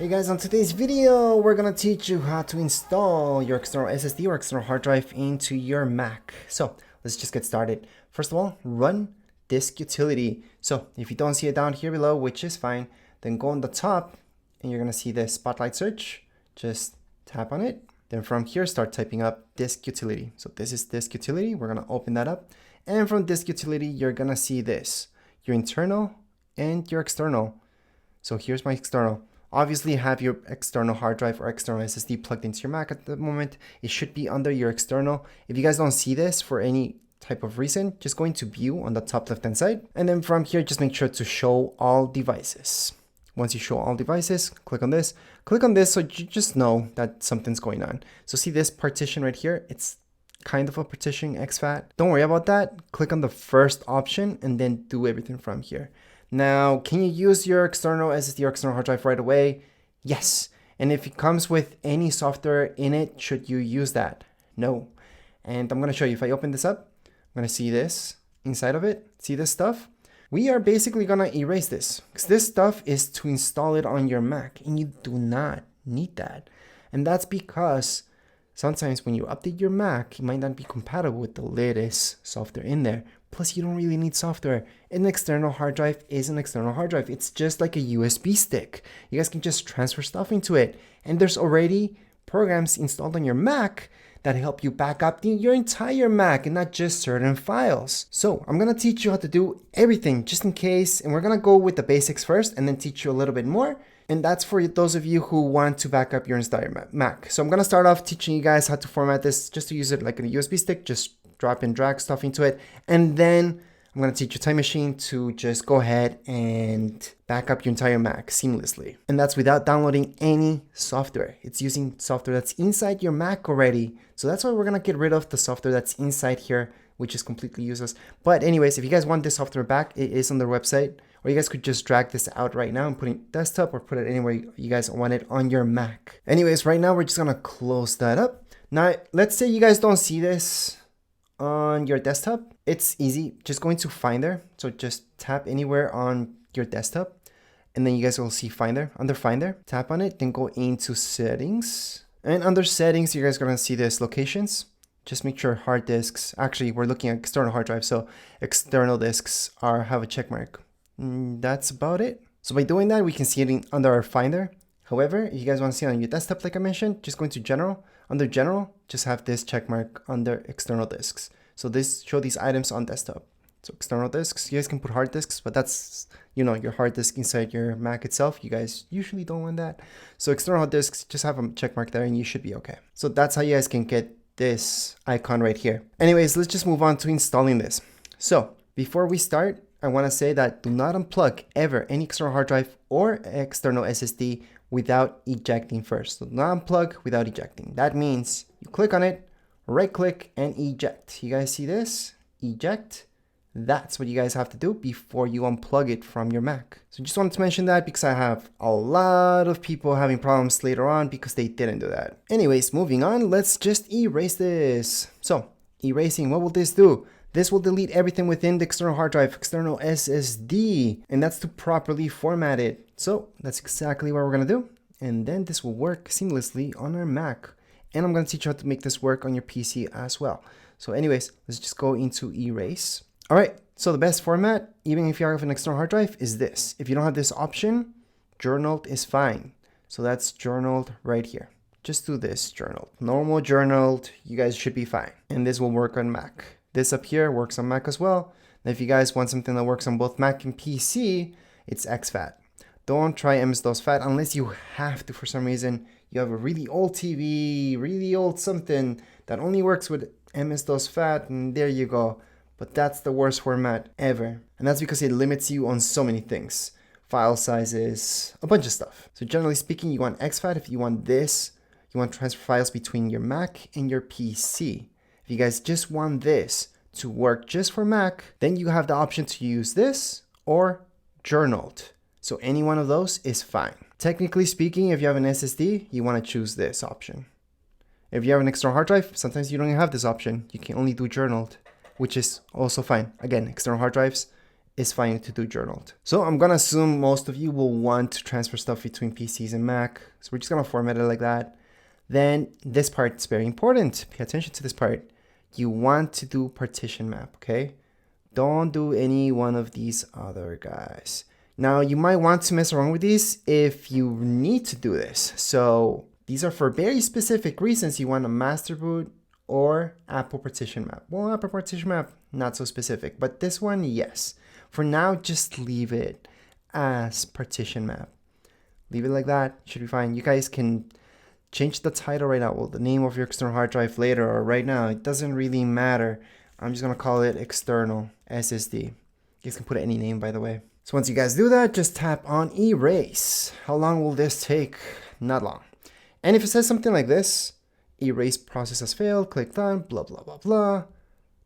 Hey guys, on today's video, we're gonna teach you how to install your external SSD or external hard drive into your Mac. So let's just get started. First of all, run disk utility. So if you don't see it down here below, which is fine, then go on the top and you're gonna see the spotlight search. Just tap on it. Then from here, start typing up disk utility. So this is disk utility. We're gonna open that up. And from disk utility, you're gonna see this, your internal and your external. So here's my external. Obviously, have your external hard drive or external SSD plugged into your Mac at the moment. It should be under your external. If you guys don't see this for any type of reason, just go into view on the top left hand side. And then from here, just make sure to show all devices. Once you show all devices, click on this so you just know that something's going on. So see this partition right here? It's kind of a partition exFAT. Don't worry about that. Click on the first option and then do everything from here. Now, can you use your external SSD or external hard drive right away? Yes. And if it comes with any software in it, should you use that? No. And I'm going to show you. If I open this up, I'm going to see this inside of it. See this stuff? We are basically going to erase this because this stuff is to install it on your Mac and you do not need that. And that's because sometimes when you update your Mac, it might not be compatible with the latest software in there. Plus, you don't really need software. An external hard drive is an external hard drive. It's just like a USB stick. You guys can just transfer stuff into it. And there's already programs installed on your Mac that help you back up your entire Mac and not just certain files. So I'm gonna teach you how to do everything just in case. And we're gonna go with the basics first and then teach you a little bit more. And that's for those of you who want to back up your entire Mac. So I'm gonna start off teaching you guys how to format this just to use it like a USB stick. Just drop and drag stuff into it. And then I'm going to teach you Time Machine to just go ahead and back up your entire Mac seamlessly. And that's without downloading any software. It's using software that's inside your Mac already. So that's why we're going to get rid of the software that's inside here, which is completely useless. But anyways, if you guys want this software back, it is on their website. Or you guys could just drag this out right now and put it desktop or put it anywhere you guys want it on your Mac. Anyways, right now we're just going to close that up. Now, let's say you guys don't see this on your desktop. It's easy. Just go into Finder. So just tap anywhere on your desktop and then you guys will see Finder. Under Finder, tap on it, then go into Settings. And under Settings, you guys are going to see this Locations. Just make sure hard disks, actually we're looking at external hard drive, so external disks have a check mark. That's about it. So by doing that, we can see it under our Finder. However, if you guys want to see it on your desktop, like I mentioned, just go into General. Under General, just have this check mark under external disks. So show these items on desktop. So external disks, you guys can put hard disks, but that's, your hard disk inside your Mac itself. You guys usually don't want that. So external hard disks, just have a check mark there and you should be okay. So that's how you guys can get this icon right here. Anyways, let's just move on to installing this. So before we start, I want to say that do not unplug ever any external hard drive or external SSD without ejecting first. So not unplug without ejecting. That means you click on it, right click and eject. You guys see this? Eject. That's what you guys have to do before you unplug it from your Mac. So just wanted to mention that because I have a lot of people having problems later on because they didn't do that. Anyways, moving on, let's just erase this. So erasing, what will this do? This will delete everything within the external hard drive, external SSD, and that's to properly format it. So that's exactly what we're gonna do. And then this will work seamlessly on our Mac. And I'm gonna teach you how to make this work on your PC as well. So anyways, let's just go into erase. All right, so the best format, even if you have an external hard drive, is this. If you don't have this option, journaled is fine. So that's journaled right here. Just do this, journaled. Normal journaled, you guys should be fine. And this will work on Mac. This up here works on Mac as well. Now, if you guys want something that works on both Mac and PC, it's exFAT. Don't try MS-DOS FAT unless you have to for some reason. You have a really old TV, really old something that only works with MS-DOS FAT, and there you go. But that's the worst format ever. And that's because it limits you on so many things. File sizes, a bunch of stuff. So generally speaking, you want exFAT. If you want this, you want to transfer files between your Mac and your PC. If you guys just want this to work just for Mac, then you have the option to use this or journaled. So any one of those is fine. Technically speaking, if you have an SSD, you want to choose this option. If you have an external hard drive, sometimes you don't have this option. You can only do journaled, which is also fine. Again, external hard drives, is fine to do journaled. So I'm gonna assume most of you will want to transfer stuff between PCs and Mac. So we're just gonna format it like that. Then this part is very important. Pay attention to this part. You want to do partition map, okay? Don't do any one of these other guys. Now you might want to mess around with these if you need to do this. So these are for very specific reasons. You want a master boot or Apple partition map. Well, Apple partition map, not so specific, but this one, yes. For now, just leave it as partition map. Leave it like that, should be fine. You guys can change the title right now, well, the name of your external hard drive later or right now. It doesn't really matter. I'm just gonna call it external SSD. You guys can put any name, by the way. So once you guys do that, just tap on erase. How long will this take? Not long. And if it says something like this, erase process has failed, click done, blah, blah, blah, blah.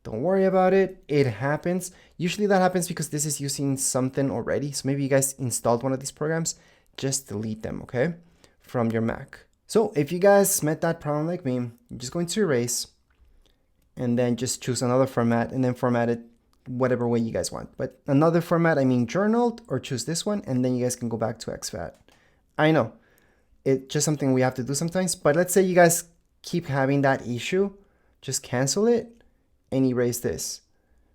Don't worry about it. It happens. Usually that happens because this is using something already. So maybe you guys installed one of these programs. Just delete them, okay? From your Mac. So if you guys met that problem like me, you're just going to erase and then just choose another format and then format it whatever way you guys want. But another format, I mean journaled, or choose this one and then you guys can go back to exFAT. I know, it's just something we have to do sometimes, but let's say you guys keep having that issue, just cancel it and erase this.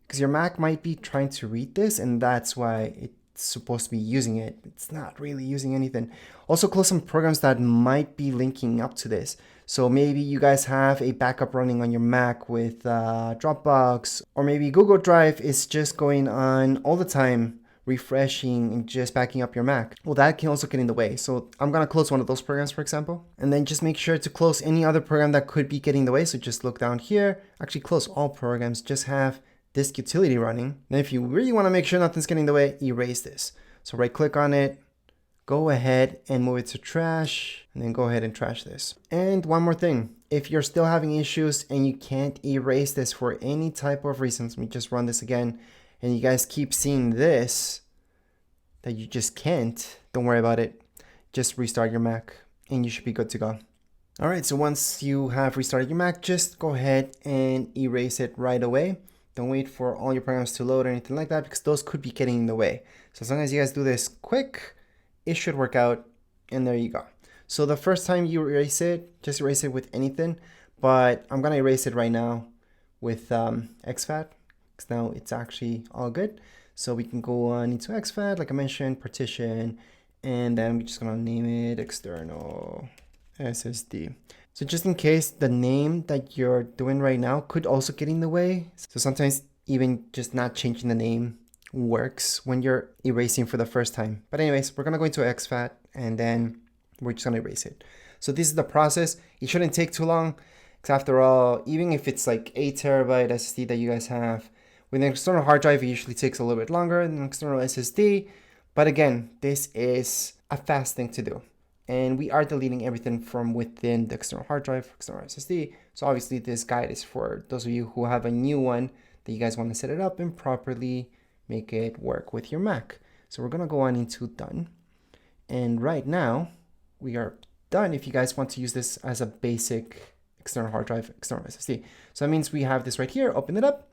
Because your Mac might be trying to read this and that's why it's supposed to be using it. It's not really using anything. Also close some programs that might be linking up to this. So maybe you guys have a backup running on your Mac with Dropbox, or maybe Google Drive is just going on all the time, refreshing and just backing up your Mac. Well, that can also get in the way. So I'm gonna close one of those programs, for example, and then just make sure to close any other program that could be getting in the way. So just look down here, actually close all programs, just have disk utility running. Then if you really wanna make sure nothing's getting in the way, erase this. So right click on it, go ahead and move it to trash, and then go ahead and trash this. And one more thing, if you're still having issues and you can't erase this for any type of reasons, let me just run this again, and you guys keep seeing this, that you just can't, don't worry about it. Just restart your Mac and you should be good to go. All right, so once you have restarted your Mac, just go ahead and erase it right away. Don't wait for all your programs to load or anything like that, because those could be getting in the way. So as long as you guys do this quick, it should work out, and there you go. So the first time you erase it, just erase it with anything, but I'm gonna erase it right now with exFAT, because now it's actually all good. So we can go on into exFAT, like I mentioned, partition, and then we're just gonna name it external SSD. So just in case, the name that you're doing right now could also get in the way. So sometimes even just not changing the name works when you're erasing for the first time. But anyways, we're gonna go into exFAT and then we're just gonna erase it. So this is the process. It shouldn't take too long, because after all, even if it's like 8 terabyte SSD that you guys have, with an external hard drive, it usually takes a little bit longer than an external SSD. But again, this is a fast thing to do. And we are deleting everything from within the external hard drive, external SSD. So obviously this guide is for those of you who have a new one that you guys want to set it up and properly make it work with your Mac. So we're gonna go on into done. And right now we are done if you guys want to use this as a basic external hard drive, external SSD. So that means we have this right here, open it up.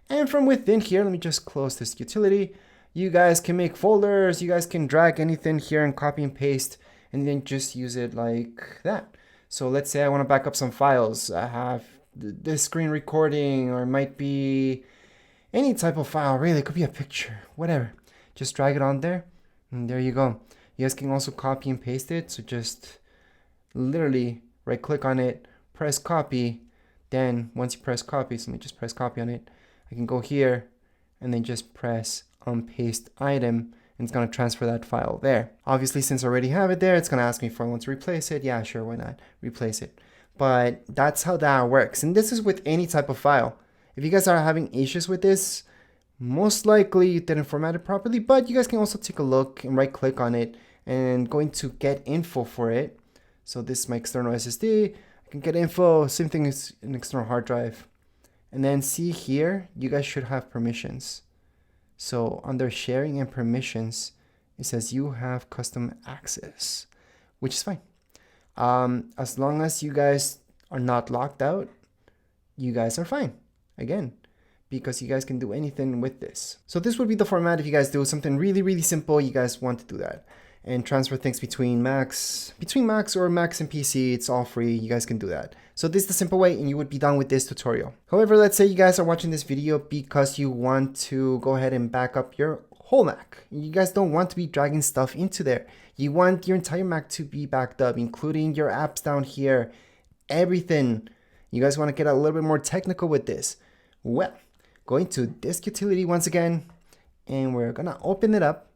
And from within here, let me just close this utility. You guys can make folders, you guys can drag anything here and copy and paste, and then just use it like that. So let's say I want to back up some files. I have this screen recording, or it might be any type of file, really. It could be a picture, whatever. Just drag it on there, and there you go. You guys can also copy and paste it. So just literally right click on it, press copy. Then once you press copy, so let me just press copy on it. I can go here and then just press paste item, and it's going to transfer that file there. Obviously, since I already have it there, it's going to ask me if I want to replace it. Yeah, sure, why not? Replace it. But that's how that works. And this is with any type of file. If you guys are having issues with this, most likely you didn't format it properly, but you guys can also take a look and right click on it and go into get info for it. So this is my external SSD. I can get info, same thing as an external hard drive. And then see here, you guys should have permissions. So under sharing and permissions, it says you have custom access, which is fine. As long as you guys are not locked out, you guys are fine. Again, because you guys can do anything with this. So this would be the format if you guys do something really simple, you guys want to do that. And transfer things between Macs or Macs and PC, it's all free, you guys can do that. So this is the simple way and you would be done with this tutorial. However, let's say you guys are watching this video because you want to go ahead and back up your whole Mac. You guys don't want to be dragging stuff into there. You want your entire Mac to be backed up, including your apps down here, everything. You guys want to get a little bit more technical with this. Well, going to disk utility once again, and we're gonna open it up,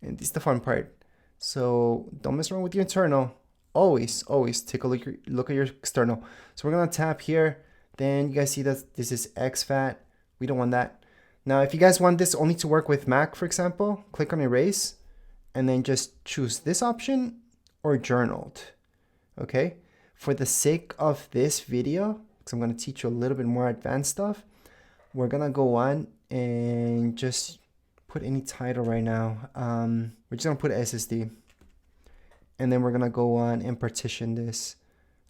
and this is the fun part. So don't mess around with your internal. Always take a look at your external. So we're gonna tap here. Then you guys see that this is exFAT. We don't want that. Now, if you guys want this only to work with Mac, for example, click on erase, and then just choose this option or journaled. Okay. For the sake of this video, because I'm gonna teach you a little bit more advanced stuff, we're gonna go on and just put any title right now. We're just gonna put SSD, and then we're gonna go on and partition this.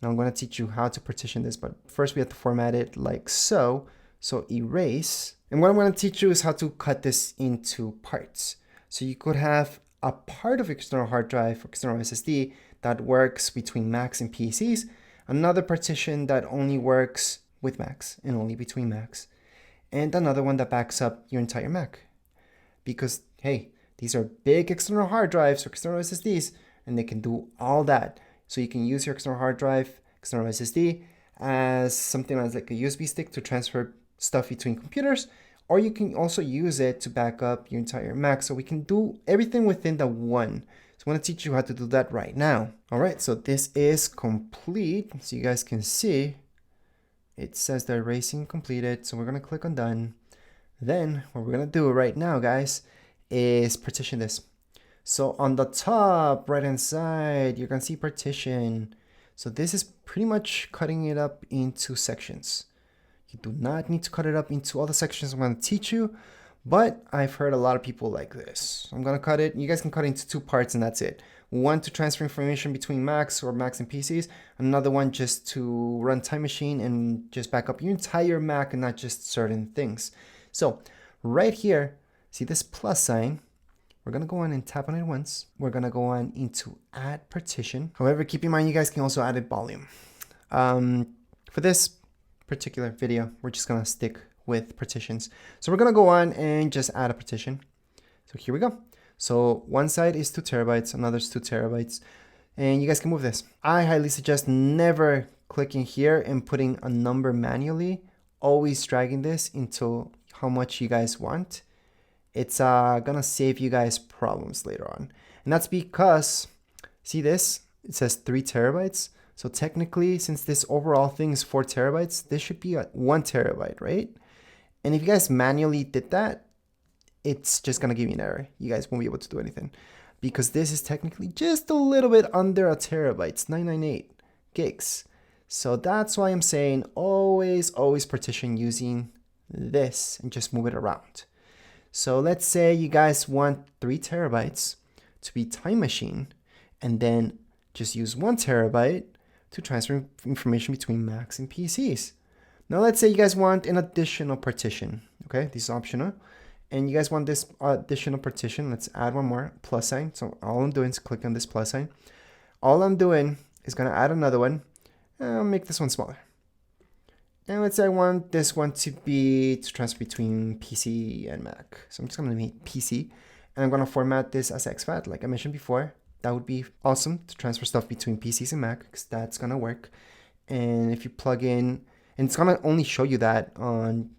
Now I'm gonna teach you how to partition this, but first we have to format it like so. So erase, and what I'm gonna teach you is how to cut this into parts. So you could have a part of external hard drive or external SSD that works between Macs and PCs, another partition that only works with Macs and only between Macs, and another one that backs up your entire Mac. Because, hey, these are big external hard drives or external SSDs, and they can do all that. So you can use your external hard drive, external SSD, as something as like a USB stick to transfer stuff between computers, or you can also use it to back up your entire Mac. So we can do everything within the one. So I'm going to teach you how to do that right now. All right, so this is complete. So you guys can see it says the erasing completed. So we're going to click on done. Then what we're going to do right now, guys, is partition this. So on the top right hand side, you're going to see partition. So this is pretty much cutting it up into sections. You do not need to cut it up into all the sections I'm going to teach you, but I've heard a lot of people like this. I'm going to cut it. You guys can cut it into two parts and that's it. One to transfer information between Macs or Macs and PCs. Another one just to run Time Machine and just back up your entire Mac and not just certain things. So right here, see this plus sign? We're going to go on and tap on it once. We're going to go on into add partition. However, keep in mind, you guys can also add a volume. For this particular video, we're just going to stick with partitions. So we're going to go on and just add a partition. So here we go. So one side is 2 terabytes, another is 2 terabytes, and you guys can move this. I highly suggest never clicking here and putting a number manually, always dragging this into how much you guys want. It's gonna save you guys problems later on. And that's because, see this? It says 3 terabytes. So technically, since this overall thing is 4 terabytes, this should be 1 terabyte, right? And if you guys manually did that, it's just gonna give you an error. You guys won't be able to do anything because this is technically just a little bit under a terabyte. It's 998 gigs. So that's why I'm saying always partition using this and just move it around. So let's say you guys want 3 terabytes to be Time Machine and then just use 1 terabyte to transfer information between Macs and PCs. Now let's say you guys want an additional partition. Okay, this is optional. And you guys want this additional partition. Let's add one more, plus sign. So all I'm doing is click on this plus sign. All I'm doing is gonna add another one. I'll make this one smaller. And let's say I want this one to transfer between PC and Mac. So I'm just gonna make PC, and I'm gonna format this as exFAT, like I mentioned before. That would be awesome to transfer stuff between PCs and Mac, because that's gonna work. And if you plug in, and it's gonna only show you that on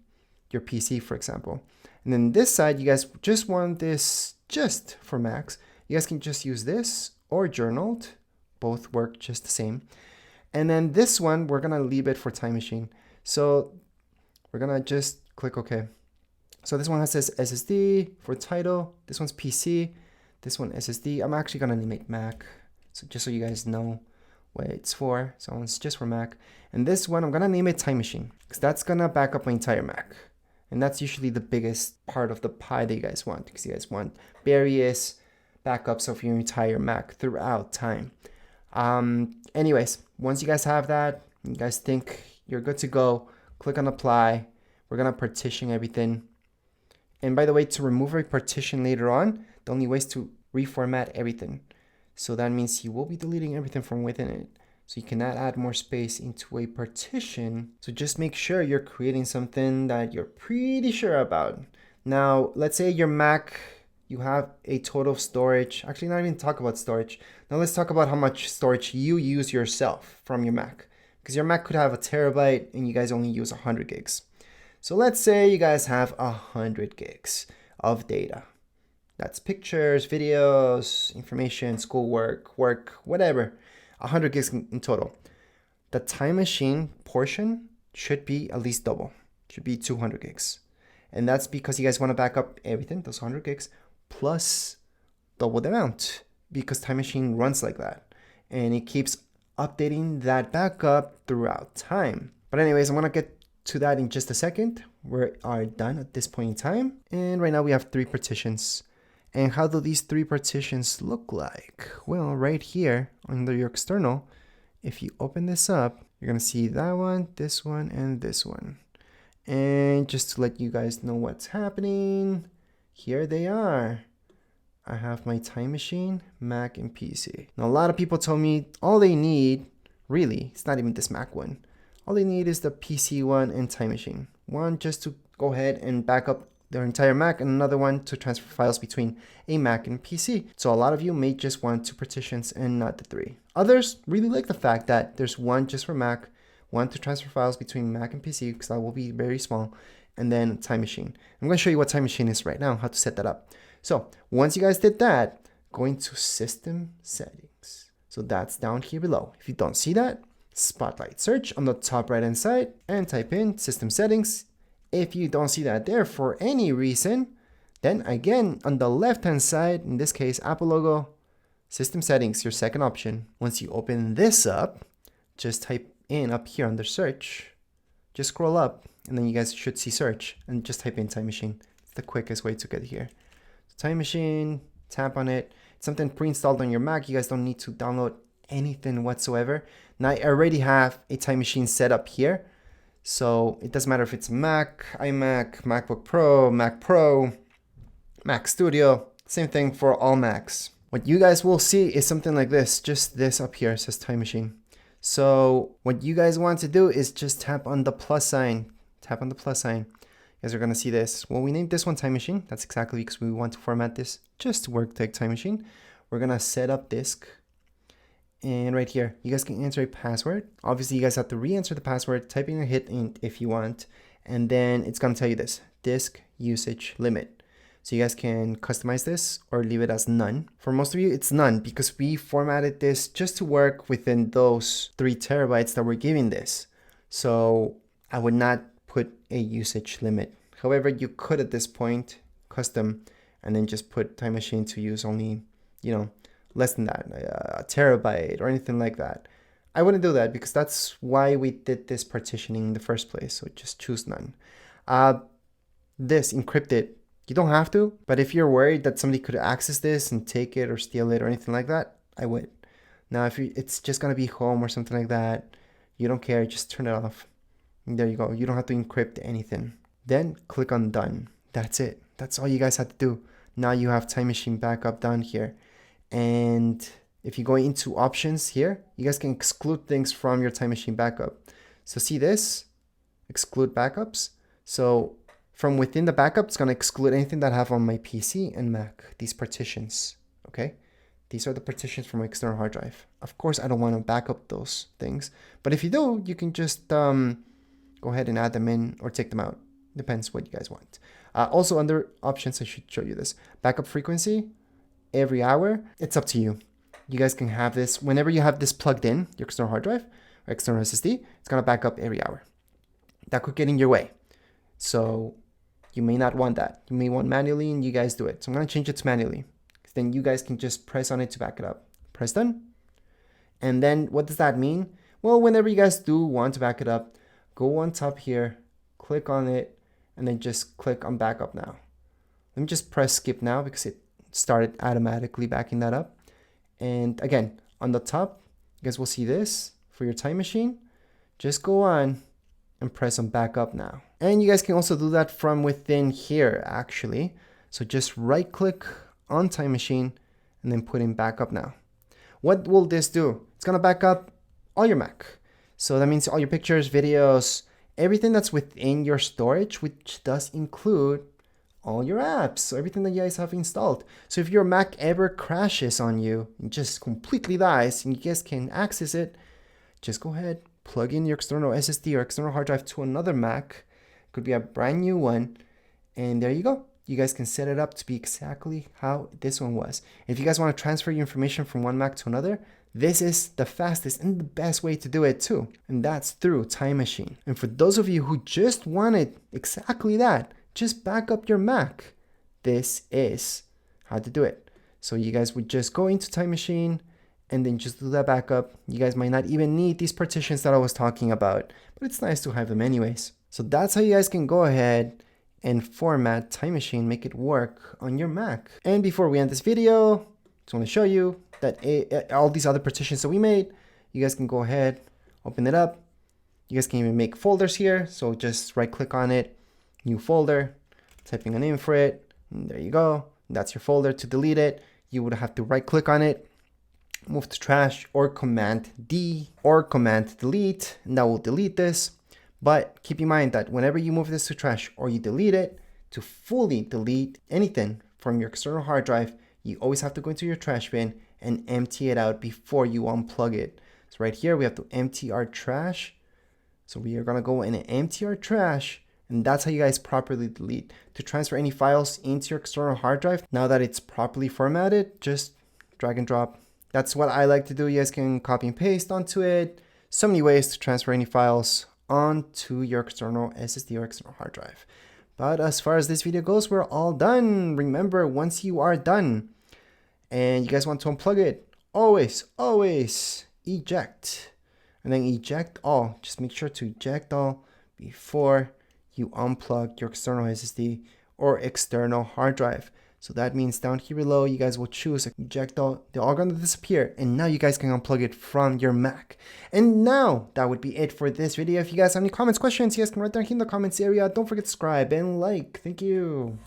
your PC, for example. And then this side, you guys just want this just for Macs. You guys can just use this or journaled. Both work just the same. And then this one, we're gonna leave it for Time Machine. So we're gonna just click OK. So this one says SSD for title. This one's PC. This one SSD. I'm actually gonna name it Mac. So just so you guys know what it's for. So it's just for Mac. And this one, I'm gonna name it Time Machine because that's gonna back up my entire Mac. And that's usually the biggest part of the pie that you guys want, because you guys want various backups of your entire Mac throughout time. Anyways, once you guys have that, you guys think you're good to go, click on apply. we're gonna partition everything. And by the way, to remove a partition later on, the only way is to reformat everything. So that means you will be deleting everything from within it. So you cannot add more space into a partition. So just make sure you're creating something that you're pretty sure about. Now, let's say your Mac, you have a total storage. Actually, not even talk about storage. Now let's talk about how much storage you use yourself from your Mac. Because your Mac could have a terabyte and you guys only use 100 gigs. So let's say you guys have 100 gigs of data. That's pictures, videos, information, schoolwork, work, whatever. 100 gigs in total. The time machine portion should be at least double. Should be 200 gigs. And that's because you guys want to back up everything, those 100 gigs, plus double the amount. Because time machine runs like that. And it keeps updating that backup throughout time. But anyways, I'm going to get to that in just a second. We are done at this point in time. And right now we have 3 partitions. And how do these 3 partitions look like? Well, right here under your external, if you open this up, you're going to see that one, and this one. And just to let you guys know what's happening, here they are. I have my time machine, Mac, and PC. Now, a lot of people told me all they need, really, it's not even this Mac one. All they need is the PC one and time machine. One just to go ahead and back up their entire Mac, and another one to transfer files between a Mac and PC. So a lot of you may just want 2 partitions and not the 3. Others really like the fact that there's one just for Mac, one to transfer files between Mac and PC, because that will be very small, and then time machine. I'm going to show you what time machine is right now, how to set that up. So once you guys did that, go into system settings. So that's down here below. If you don't see that, spotlight search on the top right hand side and type in system settings. If you don't see that there for any reason, then again, on the left-hand side, in this case, Apple logo, system settings, your second option. Once you open this up, just type in up here under search, just scroll up, and then you guys should see search, and just type in time machine. It's the quickest way to get here. So time machine, tap on it. It's something pre-installed on your Mac. You guys don't need to download anything whatsoever. Now, I already have a time machine set up here. So it doesn't matter if it's Mac, iMac, MacBook Pro, Mac Pro, Mac Studio, same thing for all Macs. What you guys will see is something like this, just this up here, it says time machine. So what you guys want to do is just tap on the plus sign, tap on the plus sign. You guys are gonna see this. Well, we named this one time machine. That's exactly because we want to format this just to work like time machine. We're gonna set up disk. And right here, you guys can enter a password. Obviously, you guys have to re-enter the password, type in a hit int if you want, and then it's gonna tell you this, disk usage limit. So you guys can customize this or leave it as none. For most of you, it's none because we formatted this just to work within those 3 terabytes that we're giving this. So I would not put a usage limit. However, you could at this point custom and then just put time machine to use only, less than that, a terabyte or anything like that. I wouldn't do that because that's why we did this partitioning in the first place. So just choose none. This encrypted, you don't have to, but if you're worried that somebody could access this and take it or steal it or anything like that, I would. Now, if it's just gonna be home or something like that, you don't care, just turn it off. And there you go. You don't have to encrypt anything. Then click on done. That's it. That's all you guys have to do. Now you have time machine backup down here. And if you go into options here, you guys can exclude things from your time machine backup. So see this, exclude backups. So from within the backup, it's gonna exclude anything that I have on my PC and Mac, these partitions, okay? These are the partitions from my external hard drive. Of course, I don't wanna back up those things, but if you do, you can just go ahead and add them in or take them out. Depends what you guys want. Also under options, I should show you this. Backup frequency, every hour, it's up to you. You guys can have this whenever you have this plugged in, your external hard drive or external SSD, it's gonna back up every hour. That could get in your way. So you may not want that. You may want manually and you guys do it. So I'm gonna change it to manually. Then you guys can just press on it to back it up. Press done. And then what does that mean? Well, whenever you guys do want to back it up, go on top here, click on it, and then just click on backup now. Let me just press skip now because it started automatically backing that up. And again, on the top, you guys will see this for your time machine. Just go on and press on backup now. And you guys can also do that from within here, actually. So just right click on Time Machine and then put in backup now. What will this do? It's gonna back up all your Mac. So that means all your pictures, videos, everything that's within your storage, which does include all your apps, so everything that you guys have installed. So if your Mac ever crashes on you and just completely dies and you guys can access it, just go ahead, plug in your external SSD or external hard drive to another Mac. Could be a brand new one, and there you go. You guys can set it up to be exactly how this one was. If you guys want to transfer your information from one Mac to another, this is the fastest and the best way to do it too, and that's through Time Machine. And for those of you who just wanted exactly that, just back up your Mac. This is how to do it. So you guys would just go into Time Machine and then just do that backup. You guys might not even need these partitions that I was talking about, but it's nice to have them anyways. So that's how you guys can go ahead and format Time Machine, make it work on your Mac. And before we end this video, just want to show you that all these other partitions that we made, you guys can go ahead, open it up. You guys can even make folders here. So just right click on it, new folder, typing a name for it, and there you go. That's your folder. To delete it, you would have to right click on it, move to trash, or Command D or Command Delete, and that will delete this. But keep in mind that whenever you move this to trash or you delete it, to fully delete anything from your external hard drive, you always have to go into your trash bin and empty it out before you unplug it. So right here, we have to empty our trash. So we are gonna go in and empty our trash, and that's how you guys properly delete. To transfer any files into your external hard drive, now that it's properly formatted, just drag and drop. That's what I like to do. You guys can copy and paste onto it. So many ways to transfer any files onto your external SSD or external hard drive. But as far as this video goes, we're all done. Remember, once you are done and you guys want to unplug it, always eject and then eject all. Just make sure to eject all before you unplug your external SSD or external hard drive. So that means down here below, you guys will choose eject all. They're all gonna disappear, and now you guys can unplug it from your Mac. And now that would be it for this video. If you guys have any comments, questions, you guys can write down here in the comments area. Don't forget to subscribe and like. Thank you.